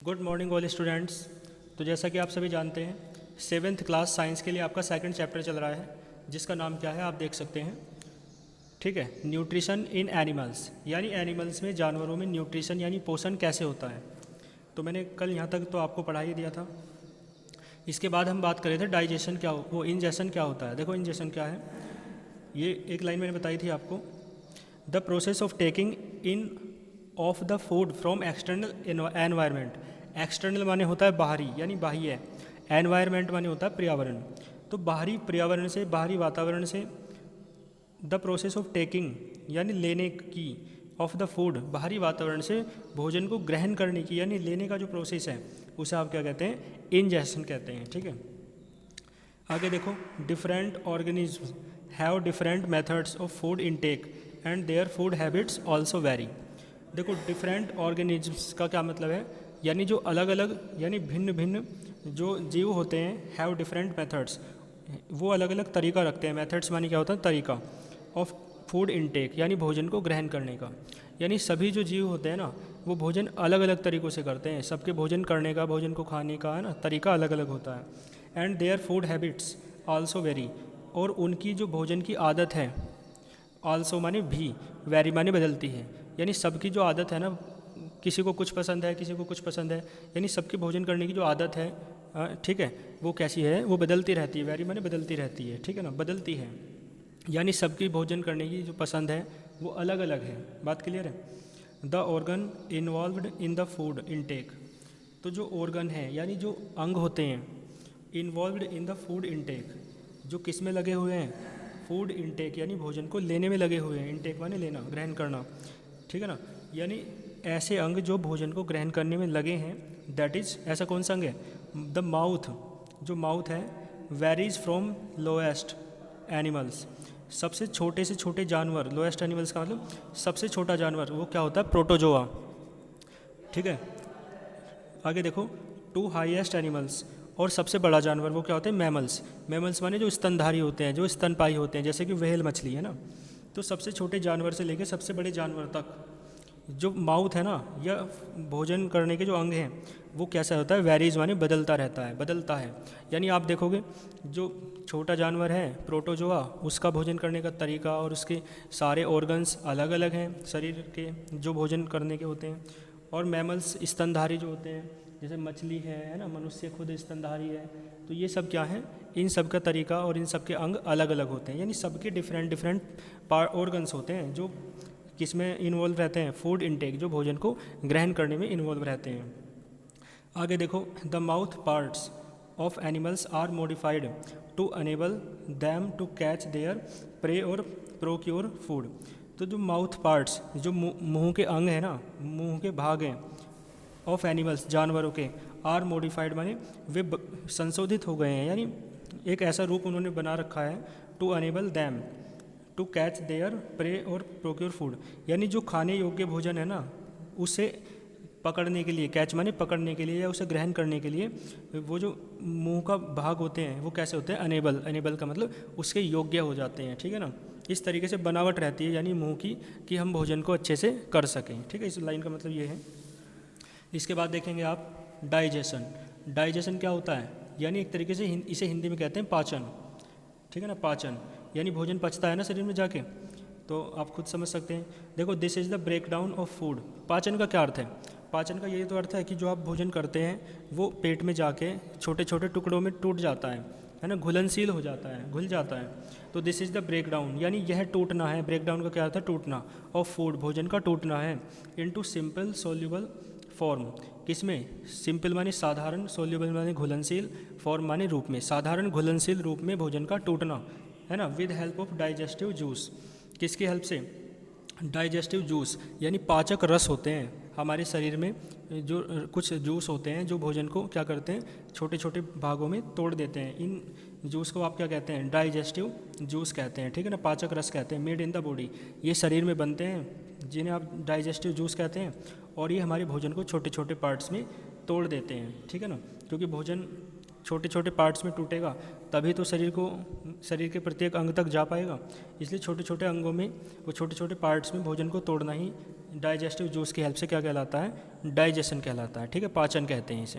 Good morning all students. तो जैसा कि आप सभी जानते हैं, सेवेंथ क्लास साइंस के लिए आपका सेकंड चैप्टर चल रहा है, जिसका नाम क्या है आप देख सकते हैं। ठीक है, न्यूट्रिशन इन एनिमल्स, यानी एनिमल्स में, जानवरों में न्यूट्रिशन यानी पोषण कैसे होता है। तो मैंने कल यहाँ तक तो आपको पढ़ा ही दिया था। इसके बाद हम बात कर रहे थे डाइजेशन क्या वो इंजेशन क्या होता है। देखो इंजेशन क्या है, ये एक लाइन मैंने बताई थी आपको। The process of taking in of the food from external environment. External माने होता है बाहरी, यानी बाह्य। एनवायरनमेंट माने होता है पर्यावरण। तो बाहरी पर्यावरण से, बाहरी वातावरण से द प्रोसेस ऑफ टेकिंग यानी लेने की, ऑफ द फूड बाहरी वातावरण से भोजन को ग्रहण करने की यानी लेने का जो प्रोसेस है उसे आप क्या कहते हैं, इंजेशन कहते हैं। ठीक है, आगे देखो, different organism have different methods of food intake and their food habits also very. देखो डिफरेंट ऑर्गेनिज्म्स का क्या मतलब है, यानी जो अलग अलग यानी भिन्न भिन्न जो जीव होते हैं, हैव डिफरेंट मेथड्स, वो अलग अलग तरीका रखते हैं। मेथड्स मानी क्या होता है, तरीका। ऑफ फूड इनटेक यानी भोजन को ग्रहण करने का, यानी सभी जो जीव होते हैं ना वो भोजन अलग अलग तरीक़ों से करते हैं। सबके भोजन करने का, भोजन को खाने का है ना तरीका अलग अलग होता है। And their food habits also very, और उनकी जो भोजन की आदत है, आल्सो माने भी, वेरी माने बदलती है। यानी सबकी जो आदत है ना, किसी को कुछ पसंद है, किसी को कुछ पसंद है, यानी सबके भोजन करने की जो आदत है, ठीक है, वो कैसी है, वो बदलती रहती है। वेरी माने बदलती रहती है, ठीक है ना, बदलती है। यानी सबकी भोजन करने की जो पसंद है वो अलग अलग है। बात क्लियर है। The organ involved in the food intake, तो जो ऑर्गन है यानी जो अंग होते हैं, involved in the food intake, जो किस में लगे हुए हैं, फूड इनटेक यानी भोजन को लेने में लगे हुए हैं। इनटेक माने लेना, ग्रहण करना, ठीक है ना। यानी ऐसे अंग जो भोजन को ग्रहण करने में लगे हैं, दैट इज़, ऐसा कौन सा अंग है, द माउथ। जो माउथ है, वेरीज फ्रॉम लोएस्ट एनिमल्स, सबसे छोटे से छोटे जानवर, लोएस्ट एनिमल्स का मतलब सबसे छोटा जानवर, वो क्या होता है, प्रोटोजोआ। ठीक है, आगे देखो, टू हाईएस्ट एनिमल्स, और सबसे बड़ा जानवर वो क्या होते हैं, मैमल्स। मैमल्स माने जो स्तनधारी होते हैं, जो स्तनपाई होते हैं, जैसे कि व्हेल मछली है ना। तो सबसे छोटे जानवर से लेकर सबसे बड़े जानवर तक जो माउथ है ना, या भोजन करने के जो अंग हैं, वो कैसा होता है, वेरीज माने बदलता रहता है, बदलता है। यानी आप देखोगे जो छोटा जानवर है प्रोटोजोआ, उसका भोजन करने का तरीका और उसके सारे ऑर्गन्स अलग अलग हैं शरीर के, जो भोजन करने के होते हैं। और मैमल्स स्तनधारी जो होते हैं, जैसे मछली है ना, मनुष्य खुद स्तनधारी है। तो ये सब क्या है, इन सब का तरीका और इन सब के अंग अलग अलग होते हैं। यानी सबके डिफरेंट डिफरेंट ऑर्गन्स होते हैं जो किस में इन्वॉल्व रहते हैं, फूड इनटेक, जो भोजन को ग्रहण करने में इन्वॉल्व रहते हैं। आगे देखो, the mouth parts of animals are modified to enable them to catch their prey और प्रोक्योर फूड। तो जो माउथ पार्ट्स, जो मुंह के अंग हैं ना, मुंह के भाग हैं, ऑफ एनिमल्स जानवरों के, आर मॉडिफाइड माने वे संशोधित हो गए हैं, यानी एक ऐसा रूप उन्होंने बना रखा है, to enable them to catch their prey और प्रोक्योर फूड, यानी जो खाने योग्य भोजन है ना उसे पकड़ने के लिए, कैच माने पकड़ने के लिए या उसे ग्रहण करने के लिए, वो जो मुंह का भाग होते हैं वो कैसे होते हैं, अनेबल। अनेबल का मतलब उसके योग्य हो जाते हैं, ठीक है ना। इस तरीके से बनावट रहती है यानी मुंह की, कि हम भोजन को अच्छे से कर सकें, ठीक है। इस लाइन का मतलब ये है। इसके बाद देखेंगे आप डाइजेशन। डाइजेशन क्या होता है, यानी एक तरीके से इसे हिंदी में कहते हैं पाचन, ठीक है ना। पाचन यानी भोजन पचता है ना शरीर में जाके, तो आप खुद समझ सकते हैं। देखो, this is the breakdown of food. पाचन का क्या अर्थ है, पाचन का यही तो अर्थ है कि जो आप भोजन करते हैं वो पेट में जाके छोटे छोटे टुकड़ों में टूट जाता है ना, घुलनशील हो जाता है, घुल जाता है। तो this is the breakdown, यानी यह टूटना है। ब्रेक डाउन का क्या अर्थ है, टूटना, ऑफ फूड, भोजन का टूटना है, इनटू सिंपल सोल्यूबल फॉर्म। किसमें, सिंपल माने साधारण, सोल्यूबल माने घुलनशील, फॉर्म माने रूप में, साधारण घुलनशील रूप में भोजन का टूटना, है ना। With help of digestive juice, किसकी हेल्प से, डाइजेस्टिव जूस, यानी पाचक रस होते हैं हमारे शरीर में, जो कुछ जूस होते हैं जो भोजन को क्या करते हैं, छोटे छोटे भागों में तोड़ देते हैं। इन जूस को आप क्या कहते हैं, डाइजेस्टिव जूस कहते हैं, ठीक है ना, पाचक रस कहते हैं। मेड इन द बॉडी, ये शरीर में बनते हैं जिन्हें आप डाइजेस्टिव जूस कहते हैं, और ये हमारे भोजन को छोटे छोटे पार्ट्स में तोड़ देते हैं, ठीक है ना। क्योंकि भोजन छोटे छोटे पार्ट्स में टूटेगा तभी तो शरीर के प्रत्येक अंग तक जा पाएगा। इसलिए छोटे छोटे अंगों में, वो छोटे छोटे पार्ट्स में भोजन को तोड़ना ही डाइजेस्टिव जूस की हेल्प से क्या कहलाता है, डाइजेशन कहलाता है, ठीक है, पाचन कहते हैं इसे।